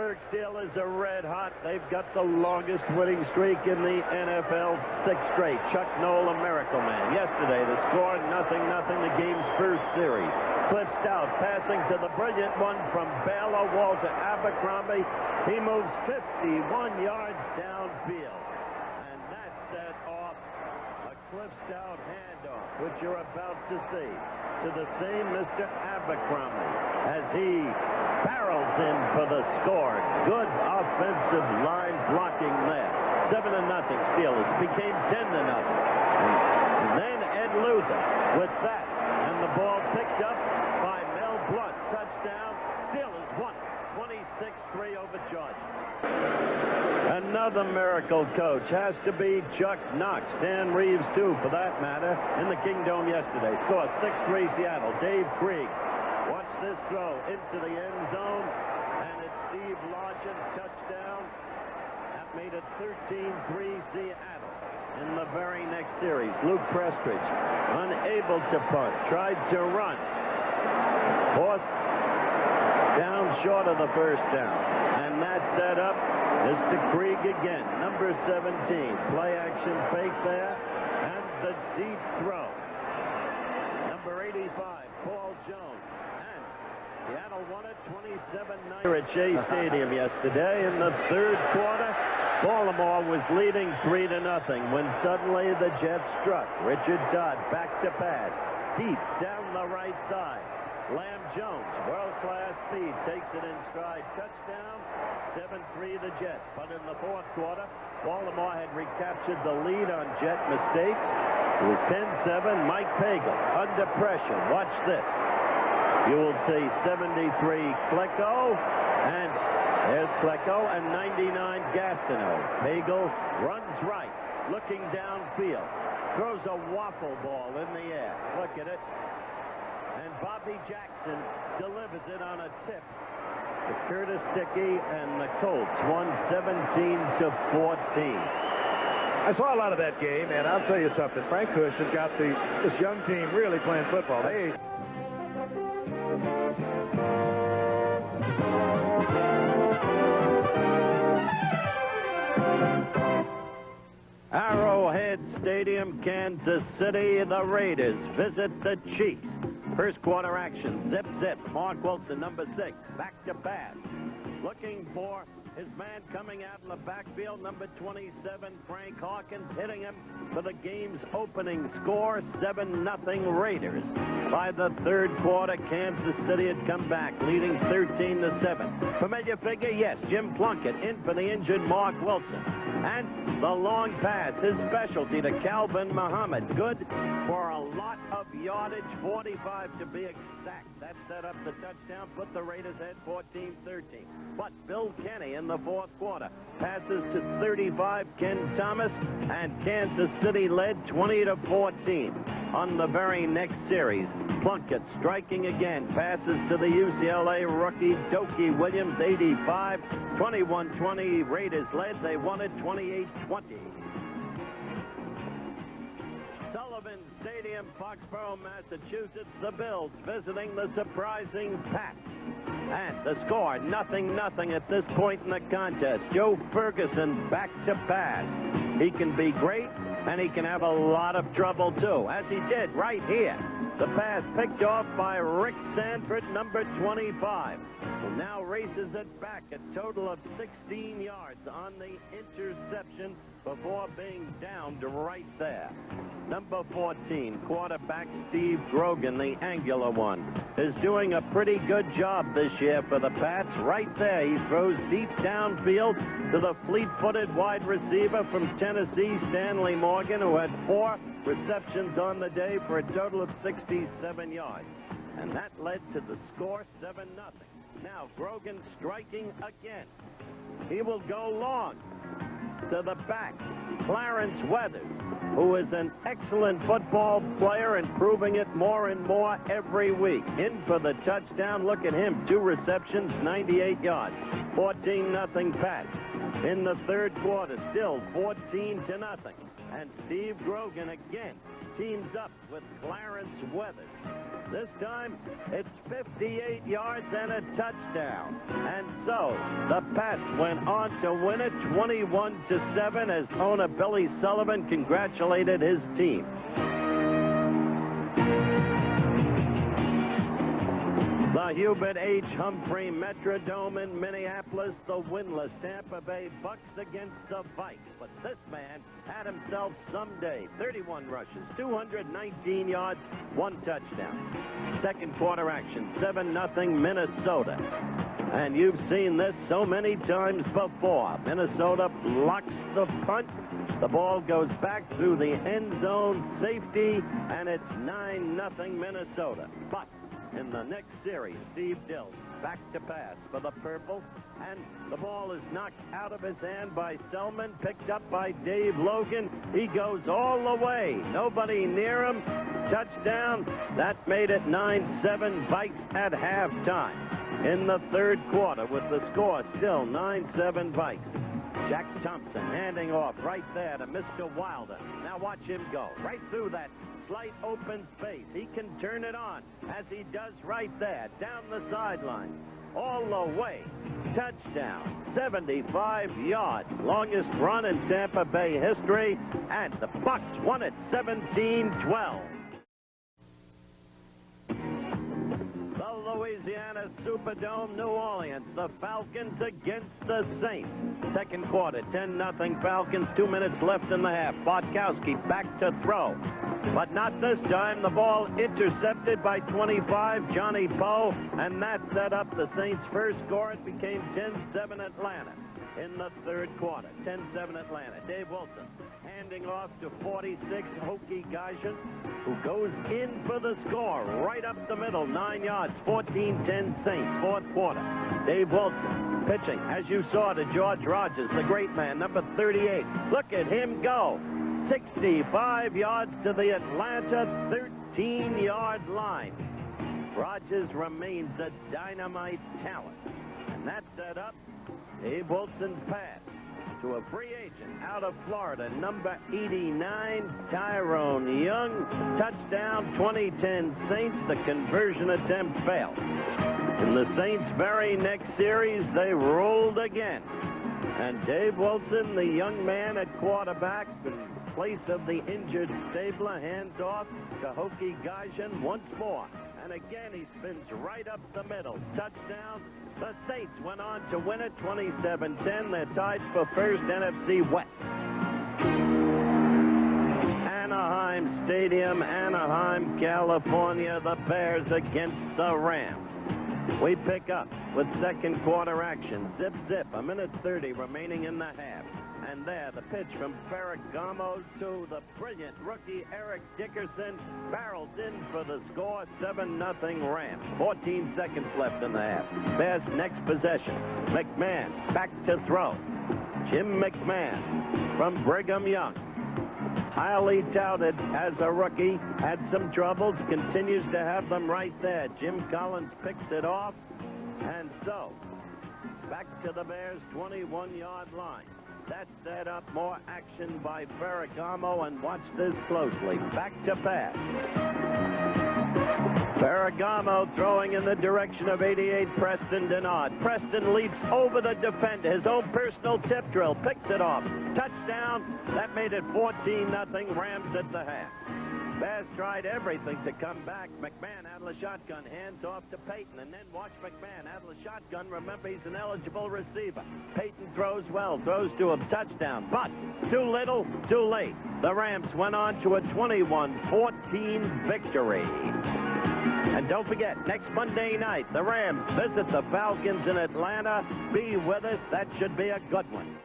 Pittsburgh Steelers are red hot. They've got the longest winning streak in the NFL, 6 straight. Chuck Noll, a miracle man. Yesterday, the score 0-0, the game's first series. Cliff Stout passing to the brilliant one from Baylor, Walter Abercrombie. He moves 51 yards downfield. And that set off a Cliff Stout handoff, which you're about to see, to the same Mr. Abercrombie as he barrels in for the score. Good offensive line blocking there. 7-0 Steelers became 10-0. And then Ed Luther with that. And the ball picked up by Mel Blunt. Touchdown. Steelers won 26-3 over Georgia. Another miracle coach has to be Chuck Knox. Dan Reeves, too, for that matter, in the Kingdome yesterday. Scored 6-3 Seattle. Dave Krieg. Watch this throw into the end zone, and it's Steve Largent, touchdown. That made it 13-3 Seattle. In the very next series, Luke Prestridge, unable to punt, tried to run. Forced down short of the first down. And that set up Mr. Krieg again, number 17. Play action fake there, and the deep throw. Number 85, Paul Jones. Seattle won it 27-9 at Shea Stadium yesterday. In the third quarter, Baltimore was leading 3-0 when suddenly the Jets struck. Richard Todd back to pass, deep down the right side. Lamb Jones, world-class speed, takes it in stride. Touchdown, 7-3 the Jets. But in the fourth quarter, Baltimore had recaptured the lead on Jet mistakes. It was 10-7. Mike Pagel under pressure. Watch this. You will see 73 Klecko, and there's Klecko, and 99 Gastineau. Pagel runs right, looking downfield, throws a waffle ball in the air. Look at it. And Bobby Jackson delivers it on a tip to Curtis Dickey, and the Colts won 17-14. I saw a lot of that game, and I'll tell you something. Frank Kush has got this young team really playing football. Arrowhead Stadium, Kansas City. The Raiders visit the Chiefs. First quarter action. Zip, zip. Mark Wilson, number 6. Back to pass. Looking for his man coming out in the backfield, number 27, Frank Hawkins, hitting him for the game's opening score, 7-0 Raiders. By the third quarter, Kansas City had come back, leading 13-7. Familiar figure? Yes, Jim Plunkett in for the injured Mark Wilson. And the long pass, his specialty, to Calvin Muhammad. Good for a lot of yardage, 45 to be exact. That set up the touchdown, put the Raiders ahead 14-13. But Bill Kenny in the fourth quarter passes to 35, Ken Thomas, and Kansas City led 20-14. On the very next series, Plunkett striking again, passes to the UCLA rookie Dokie Williams, 85, 21-20. Raiders led. They won it 28-20. Sullivan Stadium, Foxborough, Massachusetts. The Bills visiting the surprising Pats. And the score, 0-0 at this point in the contest. Joe Ferguson back to pass. He can be great, and he can have a lot of trouble, too, as he did right here. The pass picked off by Rick Sanford, number 25, who now races it back, a total of 16 yards on the interception before being downed right there. Number 14, quarterback Steve Grogan, the angular one, is doing a pretty good job this year for the Pats. Right there, he throws deep downfield to the fleet-footed wide receiver from Tennessee, Stanley Morgan, who had 4 receptions on the day for a total of 67 yards. And that led to the score, 7-0. Now Grogan striking again. He will go long to the back. Clarence Weathers, who is an excellent football player and proving it more and more every week. In for the touchdown. Look at him. 2 receptions, 98 yards. 14-0 Pats. In the third quarter, still 14-0. And Steve Grogan again teams up with Clarence Weathers. This time, it's 58 yards and a touchdown. And so, the Pats went on to win it 21-7 as owner Billy Sullivan congratulated his team. The Hubert H. Humphrey Metrodome in Minneapolis, the winless Tampa Bay Bucks against the Vikes. But this man had himself some day. 31 rushes, 219 yards, 1 touchdown. Second quarter action, 7-0 Minnesota. And you've seen this so many times before. Minnesota blocks the punt. The ball goes back through the end zone, safety, and it's 9-0 Minnesota. But in the next series, Steve Dill back to pass for the Purple, and the ball is knocked out of his hand by Selman, picked up by Dave Logan. He goes all the way. Nobody near him. Touchdown. That made it 9-7 Vikes at halftime. In the third quarter, with the score still 9-7 Vikes. Jack Thompson handing off right there to Mr. Wilder. Now watch him go right through that slight open space. He can turn it on, as he does right there, down the sideline, all the way. Touchdown, 75 yards, longest run in Tampa Bay history, and the Bucks won it 17-12. The Louisiana Superdome, New Orleans, the Falcons against the Saints. Second quarter, 10-0 Falcons, 2 minutes left in the half. Bartkowski back to throw. But not this time. The ball intercepted by 25, Johnny Poe, and that set up the Saints' first score. It became 10-7 Atlanta in the third quarter. 10-7 Atlanta. Dave Wilson handing off to 46, Hokie Gajan, who goes in for the score right up the middle, 9 yards, 14-10 Saints, fourth quarter. Dave Wilson pitching, as you saw, to George Rogers, the great man, number 38. Look at him go. 65 yards to the Atlanta 13-yard line. Rogers remains a dynamite talent. And that set up Dave Wilson's pass to a free agent out of Florida, number 89, Tyrone Young. Touchdown, 2010 Saints. The conversion attempt failed. In the Saints' very next series, they rolled again. And Dave Wilson, the young man at quarterback, in place of the injured Stabler, hands off to Hokie Gajan once more. And again, he spins right up the middle. Touchdown. The Saints went on to win it 27-10. They're tied for first NFC West. Anaheim Stadium, Anaheim, California. The Bears against the Rams. We pick up with second quarter action. Zip, zip. 1:30 remaining in the half. And there, the pitch from Ferragamo to the brilliant rookie Eric Dickerson. Barrels in for the score, 7-0 Rams. 14 seconds left in the half. Bears next possession. McMahon back to throw. Jim McMahon from Brigham Young. Highly touted as a rookie. Had some troubles. Continues to have them right there. Jim Collins picks it off. And so, back to the Bears' 21-yard line. That set up more action by Ferragamo, and watch this closely. Back to pass. Ferragamo throwing in the direction of 88, Preston Denard. Preston leaps over the defender. His own personal tip drill. Picks it off. Touchdown. That made it 14-0 Rams at the half. Bears tried everything to come back. McMahon out of the shotgun, hands off to Payton, and then watch McMahon out of the shotgun. Remember, he's an eligible receiver. Payton throws well, throws to a touchdown, but too little, too late. The Rams went on to a 21-14 victory. And don't forget, next Monday night, the Rams visit the Falcons in Atlanta. Be with us. That should be a good one.